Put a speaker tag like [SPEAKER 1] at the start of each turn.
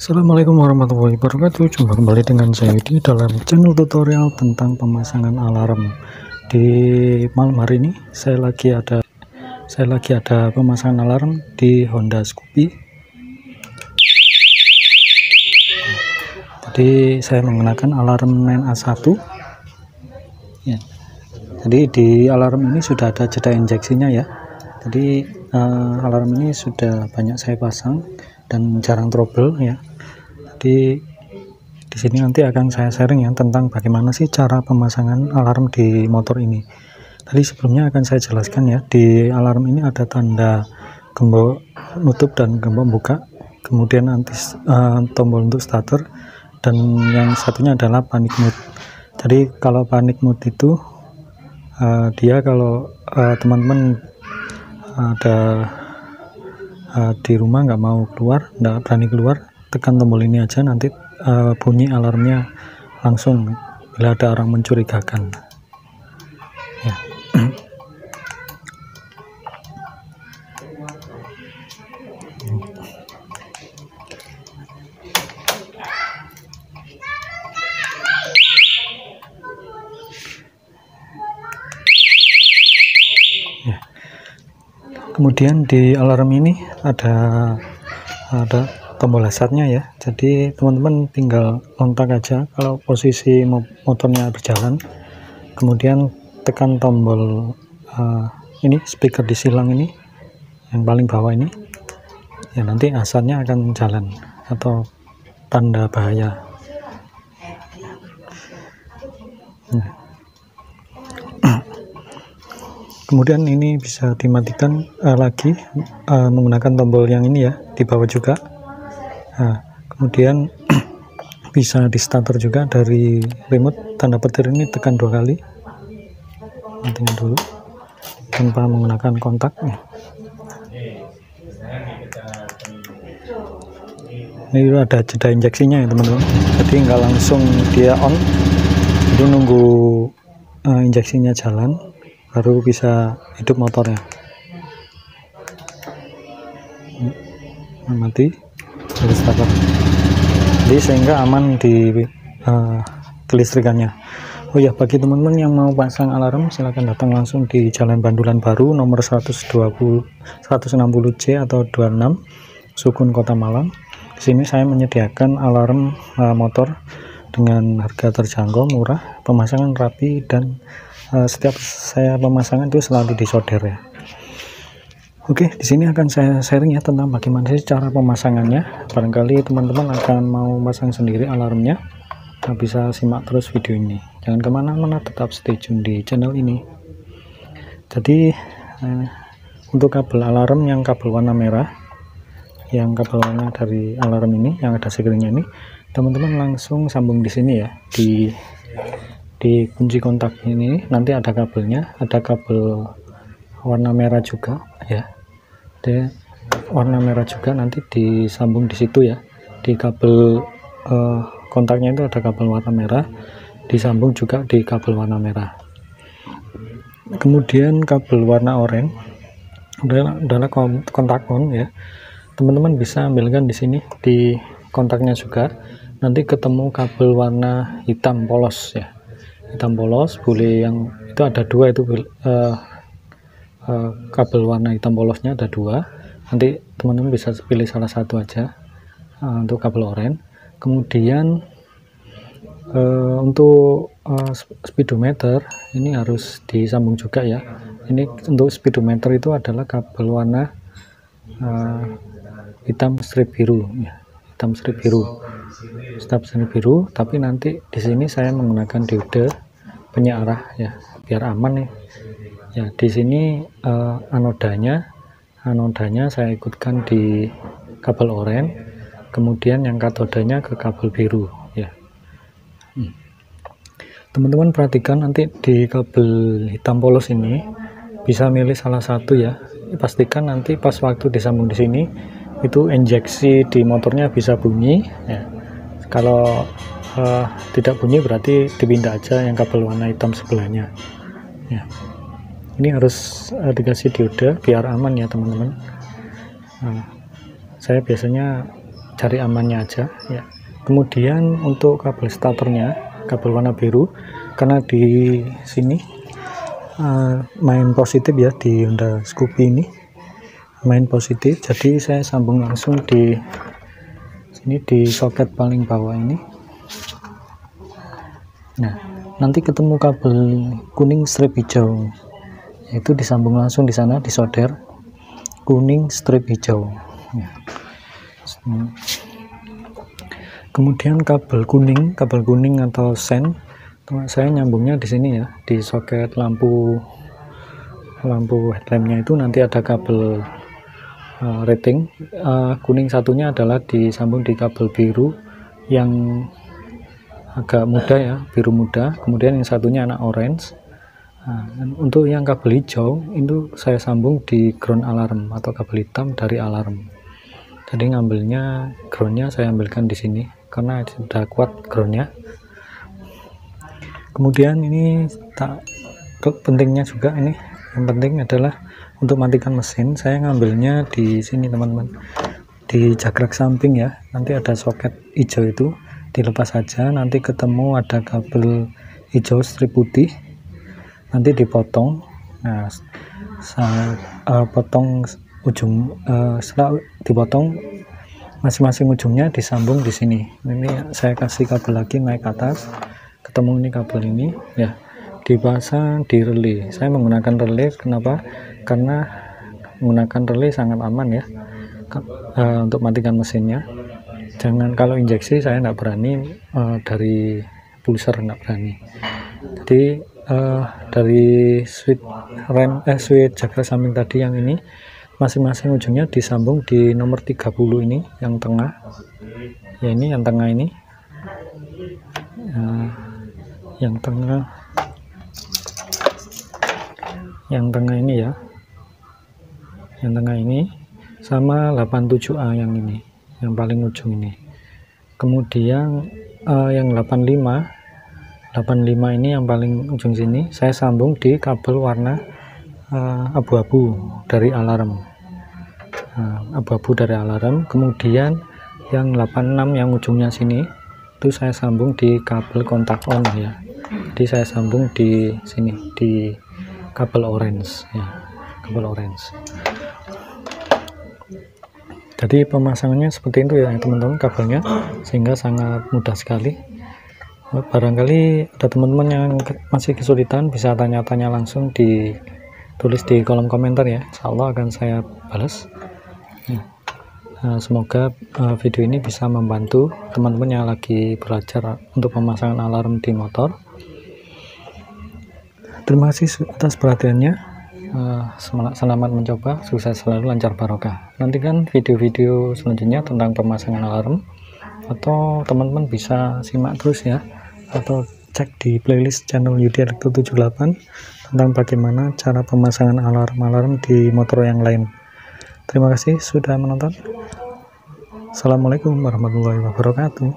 [SPEAKER 1] Assalamualaikum warahmatullahi wabarakatuh. Jumpa kembali dengan saya di dalam channel tutorial tentang pemasangan alarm. Di malam hari ini saya lagi ada pemasangan alarm di Honda Scoopy. Jadi saya menggunakan alarm main A1 ya. Jadi di alarm ini sudah ada jeda injeksinya ya. Jadi alarm ini sudah banyak saya pasang dan jarang trouble ya. Jadi di sini nanti akan saya sharing ya tentang bagaimana sih cara pemasangan alarm di motor ini. Tadi sebelumnya akan saya jelaskan ya, di alarm ini ada tanda gembok nutup dan gembok buka, kemudian tombol untuk starter, dan yang satunya adalah panic mode. Jadi kalau panic mode itu dia kalau teman-teman ada di rumah nggak mau keluar, nggak berani keluar, tekan tombol ini aja, nanti bunyi alarmnya langsung bila ada orang mencurigakan ya. Kemudian di alarm ini ada tombol hazardnya ya. Jadi teman-teman tinggal kontak aja kalau posisi motornya berjalan, kemudian tekan tombol ini speaker di silang ini yang paling bawah ini ya, nanti hazardnya akan jalan atau tanda bahaya. Kemudian ini bisa dimatikan lagi menggunakan tombol yang ini ya, di bawah juga. Kemudian bisa di starter juga dari remote tanda petir ini, tekan 2 kali. Matikan dulu tanpa menggunakan kontak ya. Ini ada jeda injeksinya ya teman-teman, jadi nggak langsung dia on, jadi nunggu injeksinya jalan baru bisa hidup motornya. Mati dari starter, jadi sehingga aman di kelistrikannya. Oh ya, bagi teman-teman yang mau pasang alarm silahkan datang langsung di Jalan Bandulan Baru nomor 160C atau 26 Sukun, Kota Malang. Di sini saya menyediakan alarm motor dengan harga terjangkau, murah, pemasangan rapi, dan setiap saya pemasangan itu selalu disolder ya. Oke, di sini akan saya sharing ya tentang bagaimana sih cara pemasangannya. Barangkali teman-teman akan mau pasang sendiri alarmnya, bisa simak terus video ini. Jangan kemana-mana, tetap stay tune di channel ini. Jadi untuk kabel alarm yang kabel warna merah, yang kabel warna dari alarm ini yang ada sekelilingnya ini, teman-teman langsung sambung di sini ya, di kunci kontak ini nanti ada kabelnya, ada kabel warna merah juga ya. Ada warna merah juga, nanti disambung di situ ya, di kabel kontaknya itu ada kabel warna merah, disambung juga di kabel warna merah. Kemudian kabel warna oranye adalah kontak on ya. Teman-teman bisa ambilkan di sini di kontaknya juga, nanti ketemu kabel warna hitam polos ya, hitam polos. Boleh yang itu ada dua, itu kabel warna hitam polosnya ada dua, nanti teman-teman bisa pilih salah satu aja untuk kabel oranye. Kemudian untuk speedometer ini harus disambung juga ya. Ini untuk speedometer itu adalah kabel warna hitam strip biru ya, hitam strip biru, tapi nanti di sini saya menggunakan diode penyearah ya, biar aman nih ya. Di sini anodanya saya ikutkan di kabel oranye, kemudian yang katodanya ke kabel biru ya. Teman-teman perhatikan nanti di kabel hitam polos ini bisa milih salah satu ya. Pastikan nanti pas waktu disambung di sini itu injeksi di motornya bisa bunyi ya. Kalau tidak bunyi berarti dipindah aja yang kabel warna hitam sebelahnya ya. Ini harus dikasih diode biar aman ya teman-teman. Saya biasanya cari amannya aja ya. Kemudian untuk kabel statornya, kabel warna biru, karena di sini main positif ya, di Honda Scoopy ini main positif, jadi saya sambung langsung di sini di soket paling bawah ini. Nah, nanti ketemu kabel kuning strip hijau, itu disambung langsung di sana, disolder kuning strip hijau ya. Kemudian kabel kuning atau sen, saya nyambungnya di sini ya, di soket lampu headlampnya itu nanti ada kabel rating kuning, satunya adalah disambung di kabel biru yang agak muda ya, biru muda, kemudian yang satunya anak orange. Nah, untuk yang kabel hijau itu saya sambung di ground alarm atau kabel hitam dari alarm. Jadi ngambilnya groundnya saya ambilkan di sini karena sudah kuat groundnya. Kemudian ini pentingnya juga ini, yang penting adalah untuk matikan mesin, saya ngambilnya di sini teman-teman, di jagrak samping ya. Nanti ada soket hijau itu dilepas saja, nanti ketemu ada kabel hijau strip putih, nanti dipotong. Nah, saya potong ujung, setelah dipotong masing-masing ujungnya disambung di sini. Ini saya kasih kabel lagi naik ke atas, ketemu ini kabel ini ya, dipasang di relay. Saya menggunakan relay, kenapa? Karena menggunakan relay sangat aman ya, untuk matikan mesinnya. Jangan, kalau injeksi saya nggak berani, dari pulser nggak berani. Jadi dari switch jagrak samping tadi yang ini, masing-masing ujungnya disambung di nomor 30 ini, yang tengah ya, ini yang tengah ini, yang tengah ini ya, yang tengah ini sama 87A yang ini, yang paling ujung ini. Kemudian yang 85 ini yang paling ujung sini saya sambung di kabel warna abu-abu dari alarm, Kemudian yang 86 yang ujungnya sini itu saya sambung di kabel kontak on ya. Jadi saya sambung di sini di kabel orange ya, kabel orange. Jadi pemasangannya seperti itu ya teman-teman, kabelnya, sehingga sangat mudah sekali. Barangkali ada teman-teman yang masih kesulitan, bisa tanya-tanya langsung, ditulis di kolom komentar ya, insya Allah akan saya balas ya. Semoga video ini bisa membantu teman-teman yang lagi belajar untuk pemasangan alarm di motor. Terima kasih atas perhatiannya. Selamat mencoba, sukses selalu, lancar barokah. Nantikan video-video selanjutnya tentang pemasangan alarm, atau teman-teman bisa simak terus ya, atau cek di playlist channel Yudi Elektro 78 tentang bagaimana cara pemasangan alarm di motor yang lain. Terima kasih sudah menonton. Assalamualaikum warahmatullahi wabarakatuh.